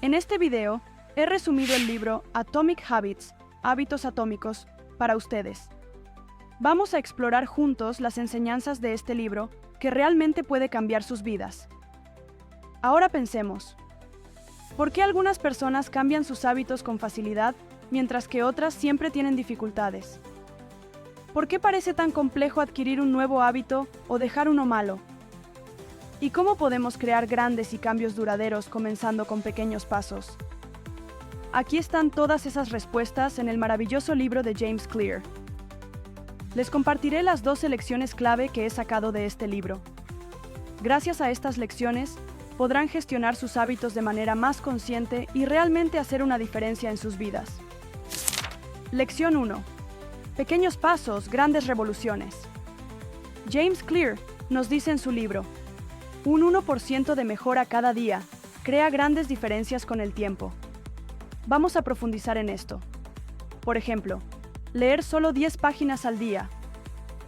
En este video, he resumido el libro Atomic Habits, Hábitos Atómicos, para ustedes. Vamos a explorar juntos las enseñanzas de este libro que realmente puede cambiar sus vidas. Ahora pensemos, ¿por qué algunas personas cambian sus hábitos con facilidad, mientras que otras siempre tienen dificultades? ¿Por qué parece tan complejo adquirir un nuevo hábito o dejar uno malo? ¿Y cómo podemos crear grandes y cambios duraderos comenzando con pequeños pasos? Aquí están todas esas respuestas en el maravilloso libro de James Clear. Les compartiré las 12 lecciones clave que he sacado de este libro. Gracias a estas lecciones, podrán gestionar sus hábitos de manera más consciente y realmente hacer una diferencia en sus vidas. Lección 1. Pequeños pasos, grandes revoluciones. James Clear nos dice en su libro, un 1% de mejora cada día crea grandes diferencias con el tiempo. Vamos a profundizar en esto. Por ejemplo, leer solo 10 páginas al día.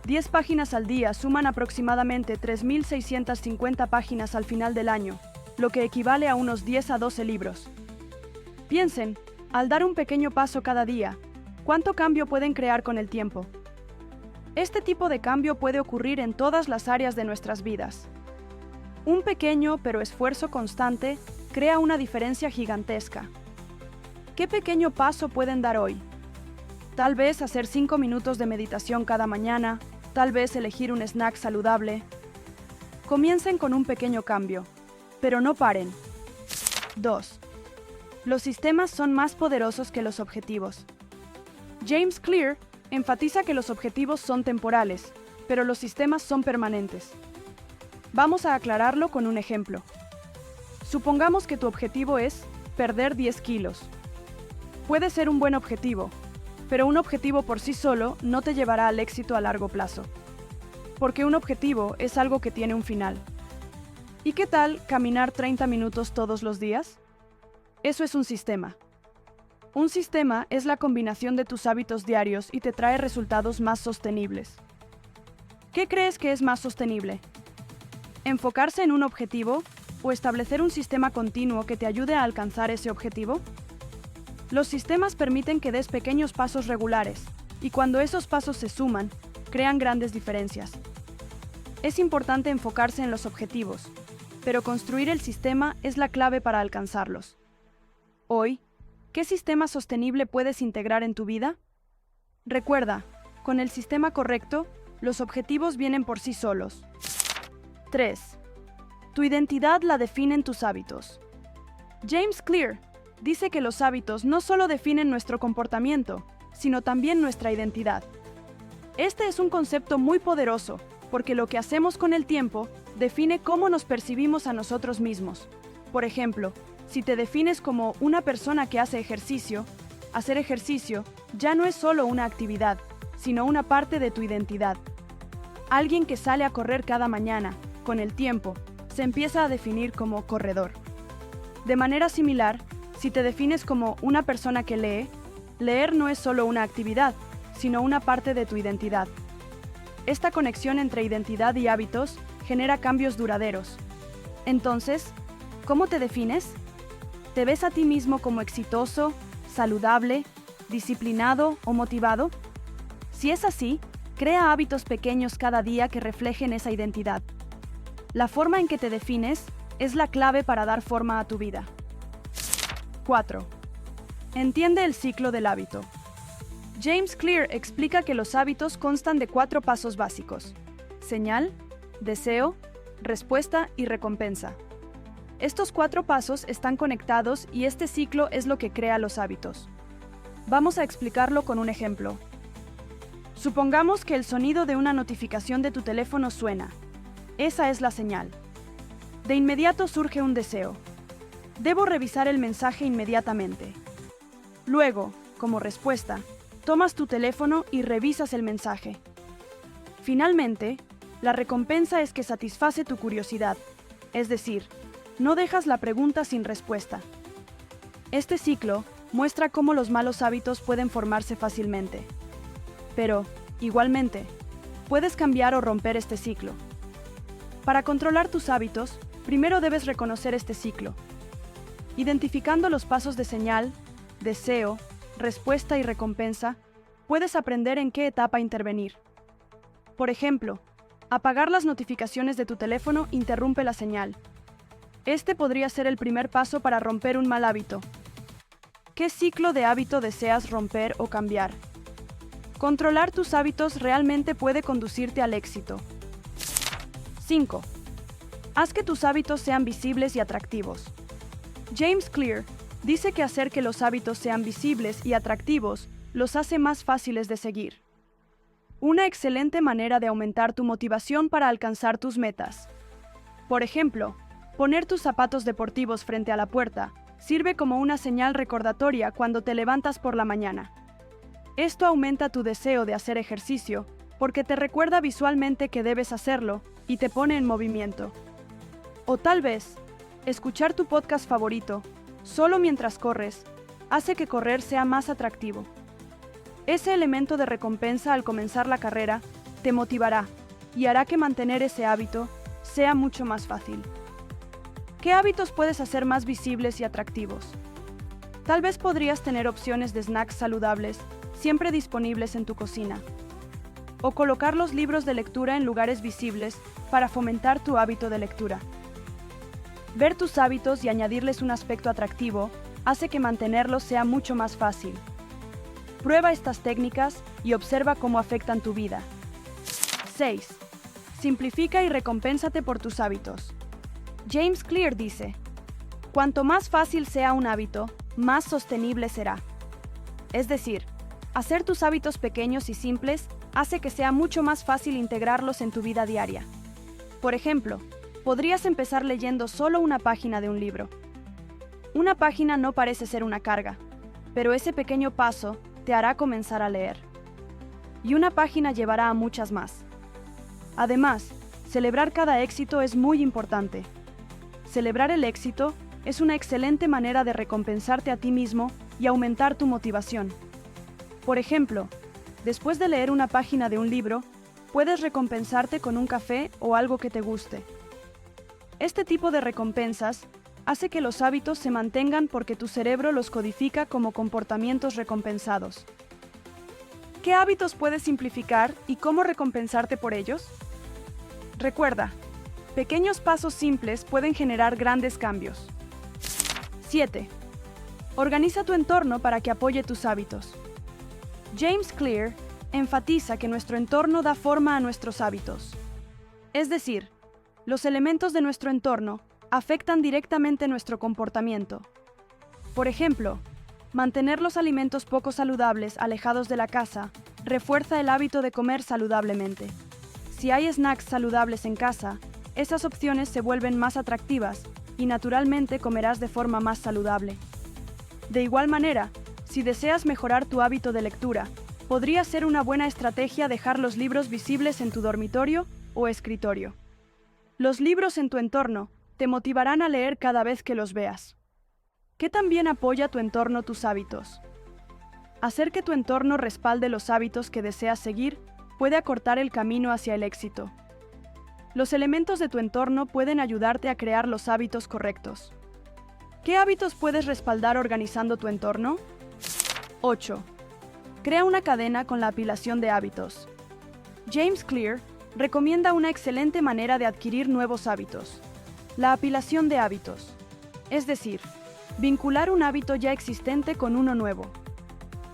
10 páginas al día suman aproximadamente 3.650 páginas al final del año, lo que equivale a unos 10 a 12 libros. Piensen, al dar un pequeño paso cada día, ¿cuánto cambio pueden crear con el tiempo? Este tipo de cambio puede ocurrir en todas las áreas de nuestras vidas. Un pequeño pero esfuerzo constante crea una diferencia gigantesca. ¿Qué pequeño paso pueden dar hoy? Tal vez hacer 5 minutos de meditación cada mañana, tal vez elegir un snack saludable. Comiencen con un pequeño cambio, pero no paren. 2. Los sistemas son más poderosos que los objetivos. James Clear enfatiza que los objetivos son temporales, pero los sistemas son permanentes. Vamos a aclararlo con un ejemplo. Supongamos que tu objetivo es perder 10 kilos. Puede ser un buen objetivo, pero un objetivo por sí solo no te llevará al éxito a largo plazo. Porque un objetivo es algo que tiene un final. ¿Y qué tal caminar 30 minutos todos los días? Eso es un sistema. Un sistema es la combinación de tus hábitos diarios y te trae resultados más sostenibles. ¿Qué crees que es más sostenible? ¿Enfocarse en un objetivo o establecer un sistema continuo que te ayude a alcanzar ese objetivo? Los sistemas permiten que des pequeños pasos regulares, y cuando esos pasos se suman, crean grandes diferencias. Es importante enfocarse en los objetivos, pero construir el sistema es la clave para alcanzarlos. Hoy, ¿qué sistema sostenible puedes integrar en tu vida? Recuerda, con el sistema correcto, los objetivos vienen por sí solos. 3. Tu identidad la definen tus hábitos. James Clear dice que los hábitos no solo definen nuestro comportamiento, sino también nuestra identidad. Este es un concepto muy poderoso, porque lo que hacemos con el tiempo define cómo nos percibimos a nosotros mismos. Por ejemplo, si te defines como una persona que hace ejercicio, hacer ejercicio ya no es solo una actividad, sino una parte de tu identidad. Alguien que sale a correr cada mañana, con el tiempo, se empieza a definir como corredor. De manera similar, si te defines como una persona que lee, leer no es solo una actividad, sino una parte de tu identidad. Esta conexión entre identidad y hábitos genera cambios duraderos. Entonces, ¿cómo te defines? ¿Te ves a ti mismo como exitoso, saludable, disciplinado o motivado? Si es así, crea hábitos pequeños cada día que reflejen esa identidad. La forma en que te defines es la clave para dar forma a tu vida. 4. Entiende el ciclo del hábito. James Clear explica que los hábitos constan de 4 pasos básicos: señal, deseo, respuesta y recompensa. Estos 4 pasos están conectados y este ciclo es lo que crea los hábitos. Vamos a explicarlo con un ejemplo. Supongamos que el sonido de una notificación de tu teléfono suena. Esa es la señal. De inmediato surge un deseo. Debo revisar el mensaje inmediatamente. Luego, como respuesta, tomas tu teléfono y revisas el mensaje. Finalmente, la recompensa es que satisface tu curiosidad, es decir, no dejas la pregunta sin respuesta. Este ciclo muestra cómo los malos hábitos pueden formarse fácilmente. Pero, igualmente, puedes cambiar o romper este ciclo. Para controlar tus hábitos, primero debes reconocer este ciclo. Identificando los pasos de señal, deseo, respuesta y recompensa, puedes aprender en qué etapa intervenir. Por ejemplo, apagar las notificaciones de tu teléfono interrumpe la señal. Este podría ser el primer paso para romper un mal hábito. ¿Qué ciclo de hábito deseas romper o cambiar? Controlar tus hábitos realmente puede conducirte al éxito. 5. Haz que tus hábitos sean visibles y atractivos. James Clear dice que hacer que los hábitos sean visibles y atractivos los hace más fáciles de seguir. Una excelente manera de aumentar tu motivación para alcanzar tus metas. Por ejemplo, poner tus zapatos deportivos frente a la puerta sirve como una señal recordatoria cuando te levantas por la mañana. Esto aumenta tu deseo de hacer ejercicio porque te recuerda visualmente que debes hacerlo y te pone en movimiento. O tal vez, escuchar tu podcast favorito, solo mientras corres, hace que correr sea más atractivo. Ese elemento de recompensa al comenzar la carrera te motivará y hará que mantener ese hábito sea mucho más fácil. ¿Qué hábitos puedes hacer más visibles y atractivos? Tal vez podrías tener opciones de snacks saludables siempre disponibles en tu cocina. O colocar los libros de lectura en lugares visibles para fomentar tu hábito de lectura. Ver tus hábitos y añadirles un aspecto atractivo hace que mantenerlos sea mucho más fácil. Prueba estas técnicas y observa cómo afectan tu vida. 6. Simplifica y recompénsate por tus hábitos. James Clear dice, cuanto más fácil sea un hábito, más sostenible será. Es decir, hacer tus hábitos pequeños y simples hace que sea mucho más fácil integrarlos en tu vida diaria. Por ejemplo, podrías empezar leyendo solo una página de un libro. Una página no parece ser una carga, pero ese pequeño paso te hará comenzar a leer. Y una página llevará a muchas más. Además, celebrar cada éxito es muy importante. Celebrar el éxito es una excelente manera de recompensarte a ti mismo y aumentar tu motivación. Por ejemplo, después de leer una página de un libro, puedes recompensarte con un café o algo que te guste. Este tipo de recompensas hace que los hábitos se mantengan porque tu cerebro los codifica como comportamientos recompensados. ¿Qué hábitos puedes simplificar y cómo recompensarte por ellos? Recuerda, pequeños pasos simples pueden generar grandes cambios. 7. Organiza tu entorno para que apoye tus hábitos. James Clear enfatiza que nuestro entorno da forma a nuestros hábitos. Es decir, los elementos de nuestro entorno afectan directamente nuestro comportamiento. Por ejemplo, mantener los alimentos poco saludables alejados de la casa refuerza el hábito de comer saludablemente. Si hay snacks saludables en casa, esas opciones se vuelven más atractivas y naturalmente comerás de forma más saludable. De igual manera, si deseas mejorar tu hábito de lectura, podría ser una buena estrategia dejar los libros visibles en tu dormitorio o escritorio. Los libros en tu entorno te motivarán a leer cada vez que los veas. ¿Qué también apoya tu entorno tus hábitos? Hacer que tu entorno respalde los hábitos que deseas seguir puede acortar el camino hacia el éxito. Los elementos de tu entorno pueden ayudarte a crear los hábitos correctos. ¿Qué hábitos puedes respaldar organizando tu entorno? 8. Crea una cadena con la apilación de hábitos. James Clear recomienda una excelente manera de adquirir nuevos hábitos: la apilación de hábitos. Es decir, vincular un hábito ya existente con uno nuevo.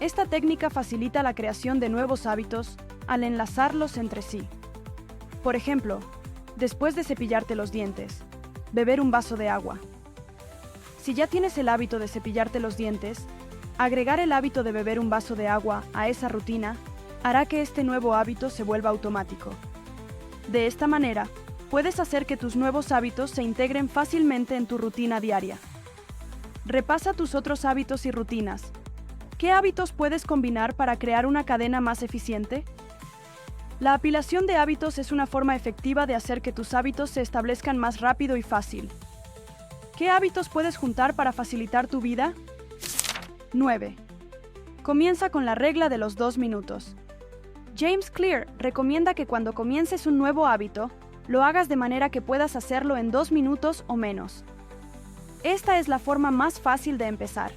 Esta técnica facilita la creación de nuevos hábitos al enlazarlos entre sí. Por ejemplo, después de cepillarte los dientes, beber un vaso de agua. Si ya tienes el hábito de cepillarte los dientes, agregar el hábito de beber un vaso de agua a esa rutina hará que este nuevo hábito se vuelva automático. De esta manera, puedes hacer que tus nuevos hábitos se integren fácilmente en tu rutina diaria. Repasa tus otros hábitos y rutinas. ¿Qué hábitos puedes combinar para crear una cadena más eficiente? La apilación de hábitos es una forma efectiva de hacer que tus hábitos se establezcan más rápido y fácil. ¿Qué hábitos puedes juntar para facilitar tu vida? 9. Comienza con la regla de los 2 minutos. James Clear recomienda que cuando comiences un nuevo hábito, lo hagas de manera que puedas hacerlo en 2 minutos o menos. Esta es la forma más fácil de empezar.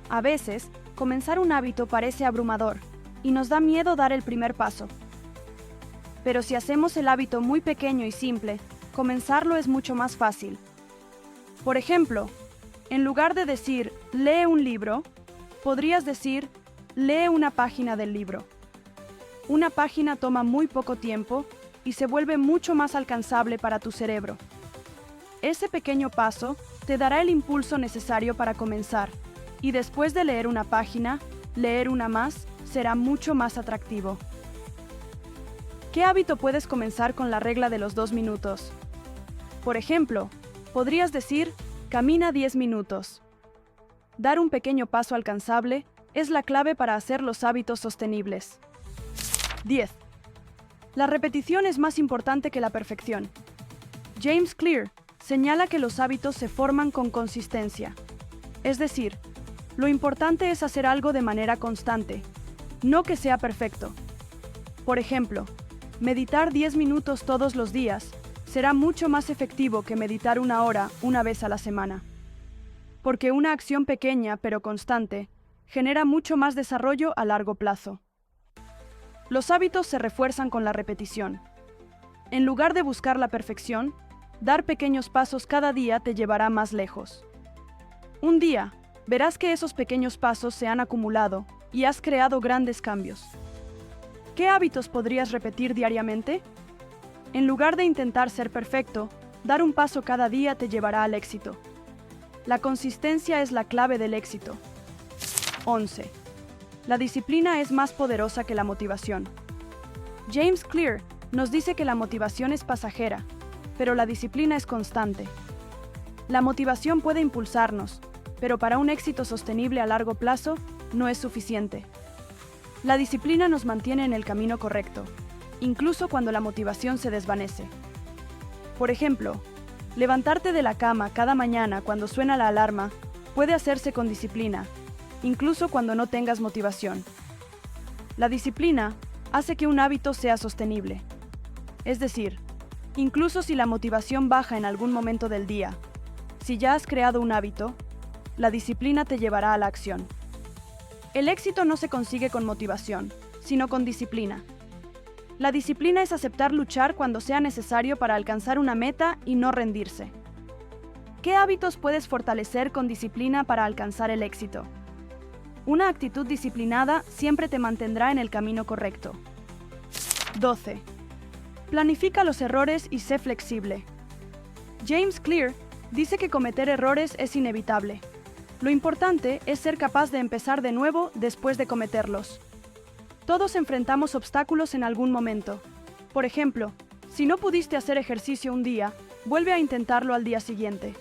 A veces, comenzar un hábito parece abrumador y nos da miedo dar el primer paso. Pero si hacemos el hábito muy pequeño y simple, comenzarlo es mucho más fácil. Por ejemplo, en lugar de decir «lee un libro», podrías decir «lee una página del libro». Una página toma muy poco tiempo y se vuelve mucho más alcanzable para tu cerebro. Ese pequeño paso te dará el impulso necesario para comenzar, y después de leer una página, leer una más será mucho más atractivo. ¿Qué hábito puedes comenzar con la regla de los 2 minutos? Por ejemplo, podrías decir, camina 10 minutos. Dar un pequeño paso alcanzable es la clave para hacer los hábitos sostenibles. 10. La repetición es más importante que la perfección. James Clear señala que los hábitos se forman con consistencia. Es decir, lo importante es hacer algo de manera constante, no que sea perfecto. Por ejemplo, meditar 10 minutos todos los días será mucho más efectivo que meditar 1 hora una vez a la semana. Porque una acción pequeña pero constante genera mucho más desarrollo a largo plazo. Los hábitos se refuerzan con la repetición. En lugar de buscar la perfección, dar pequeños pasos cada día te llevará más lejos. Un día, verás que esos pequeños pasos se han acumulado y has creado grandes cambios. ¿Qué hábitos podrías repetir diariamente? En lugar de intentar ser perfecto, dar un paso cada día te llevará al éxito. La consistencia es la clave del éxito. 11. La disciplina es más poderosa que la motivación. James Clear nos dice que la motivación es pasajera, pero la disciplina es constante. La motivación puede impulsarnos, pero para un éxito sostenible a largo plazo no es suficiente. La disciplina nos mantiene en el camino correcto, incluso cuando la motivación se desvanece. Por ejemplo, levantarte de la cama cada mañana cuando suena la alarma puede hacerse con disciplina, incluso cuando no tengas motivación. La disciplina hace que un hábito sea sostenible. Es decir, incluso si la motivación baja en algún momento del día, si ya has creado un hábito, la disciplina te llevará a la acción. El éxito no se consigue con motivación, sino con disciplina. La disciplina es aceptar luchar cuando sea necesario para alcanzar una meta y no rendirse. ¿Qué hábitos puedes fortalecer con disciplina para alcanzar el éxito? Una actitud disciplinada siempre te mantendrá en el camino correcto. 12. Planifica los errores y sé flexible. James Clear dice que cometer errores es inevitable. Lo importante es ser capaz de empezar de nuevo después de cometerlos. Todos enfrentamos obstáculos en algún momento. Por ejemplo, si no pudiste hacer ejercicio un día, vuelve a intentarlo al día siguiente.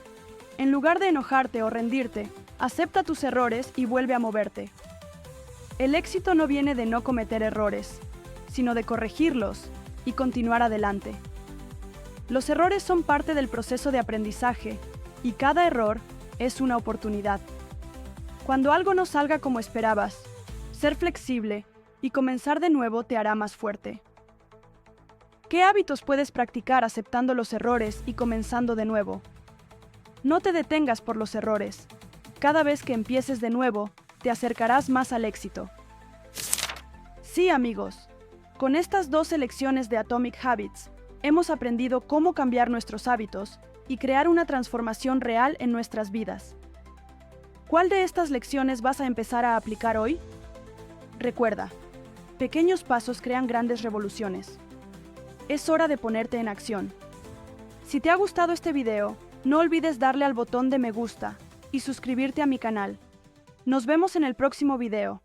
En lugar de enojarte o rendirte, acepta tus errores y vuelve a moverte. El éxito no viene de no cometer errores, sino de corregirlos y continuar adelante. Los errores son parte del proceso de aprendizaje y cada error es una oportunidad. Cuando algo no salga como esperabas, ser flexible y comenzar de nuevo te hará más fuerte. ¿Qué hábitos puedes practicar aceptando los errores y comenzando de nuevo? No te detengas por los errores. Cada vez que empieces de nuevo, te acercarás más al éxito. Sí, amigos, con estas 12 lecciones de Atomic Habits, hemos aprendido cómo cambiar nuestros hábitos y crear una transformación real en nuestras vidas. ¿Cuál de estas lecciones vas a empezar a aplicar hoy? Recuerda, pequeños pasos crean grandes revoluciones. Es hora de ponerte en acción. Si te ha gustado este video, no olvides darle al botón de me gusta y suscribirte a mi canal. Nos vemos en el próximo video.